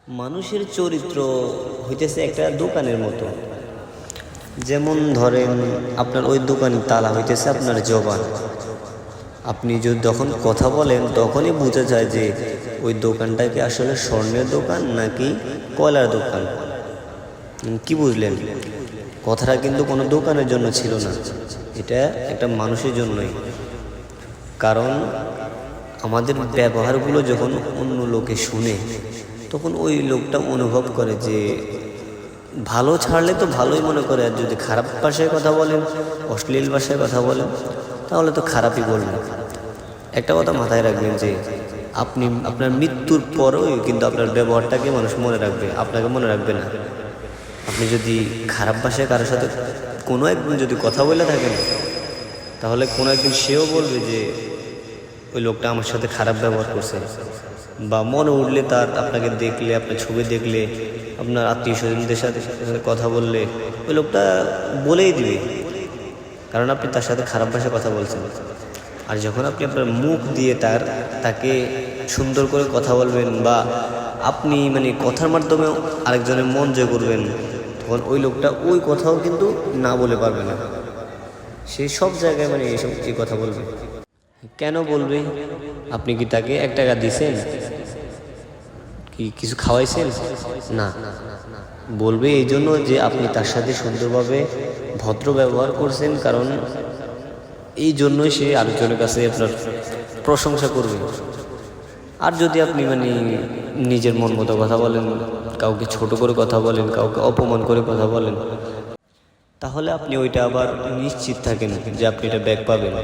মানুষের চরিত্র হইতেছে একটা দোকানের মতো। যেমন ধরেন আপনার ওই দোকানের তালা হইতেছে আপনার জবান। আপনি যদি যখন কথা বলেন তখনই বোঝা যায় যে ওই দোকানটাকে আসলে স্বর্ণের দোকান নাকি কয়লার দোকান। কি বুঝলেন? কথাটা কিন্তু কোনো দোকানের জন্য ছিল না, এটা একটা মানুষের জন্যই। কারণ আমাদের ব্যবহারগুলো যখন অন্য লোকে শুনে তখন ওই লোকটা অনুভব করে যে ভালো ছাড়লে তো ভালোই মনে করে, আর যদি খারাপ ভাষায় কথা বলেন, অশ্লীল ভাষায় কথা বলেন, তাহলে তো খারাপই বলবেন। একটা কথা মাথায় রাখবেন যে আপনি আপনার মৃত্যুর পরেও কিন্তু আপনার ব্যবহারটাকে মানুষ মনে রাখবে, আপনাকে মনে রাখবে না। আপনি যদি খারাপ ভাষায় কারোর সাথে কোনো একদিন যদি কথা বলে থাকেন, তাহলে কোনো একদিন সেও বলবে যে ওই লোকটা আমার সাথে খারাপ ব্যবহার করছে। বা মনে উঠলে তার আপনাকে দেখলে, আপনার ছবি দেখলে, আপনার আত্মীয় স্বজনদের সাথে কথা বললে ওই লোকটা বলেই দিবে, কারণ আপনি তার সাথে খারাপ ভাষায় কথা বলছেন। আর যখন আপনি আপনার মুখ দিয়ে তাকে সুন্দর করে কথা বলবেন বা আপনি কথার মাধ্যমে আরেকজনের মন জয় করবেন, তখন ওই লোকটা ওই কথাও কিন্তু না বলে পারবে না। সে সব জায়গায় এই কথা বলবে। কেন বলবে? আপনি কি তাকে 1 টাকা দিছেন? কি কিছু খাওয়াইছেন? না। বলবে এই জন্য যে আপনি তার সাথে সুন্দরভাবে ভদ্র ব্যবহার করছেন, কারণ এই জন্যই সে আরেকজনের কাছে আপনার প্রশংসা করবে। আর যদি আপনি নিজের মন মতো কথা বলেন, কাউকে ছোট করে কথা বলেন, কাউকে অপমান করে কথা বলেন, তাহলে আপনি ওইটা আবার নিশ্চিত থাকেন যে আপনি এটা ব্যাক পাবেন।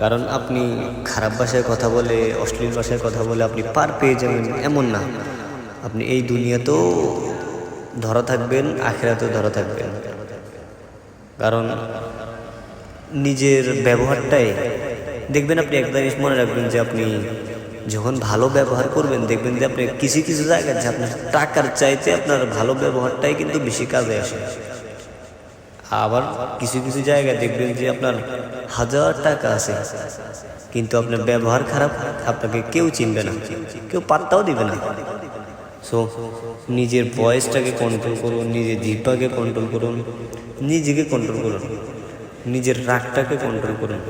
কারণ আপনি খারাপ ভাষায় কথা বলে, অশ্লীল ভাষায় কথা বলে আপনি পার পেয়ে যাবেন এমন না। আপনি এই দুনিয়াতেও ধরা থাকবেন, আখিরাতেও ধরা থাকবেন। কারণ নিজের ব্যবহারটাই দেখবেন, আপনি একটা জিনিস মনে রাখবেন যে আপনি যখন ভালো ব্যবহার করবেন, দেখবেন যে আপনি কিছু কিছু জায়গায় যে আপনার টাকার চাইতে আপনার ভালো ব্যবহারটাই কিন্তু বেশি কাজে আসে। আবার কিছু কিছু জায়গায় দেখবেন যে আপনার 1000 টাকা আছে, কিন্তু আপনার ব্যবহার খারাপ, আপনাকে কেউ চিনবে না, কেউ পাত্তাও দিবে না। সো নিজের ভয়েসটাকে কন্ট্রোল করুন, নিজের জিহ্বাকে কন্ট্রোল করুন, নিজেকে কন্ট্রোল করুন, নিজের রাগটাকে কন্ট্রোল করুন।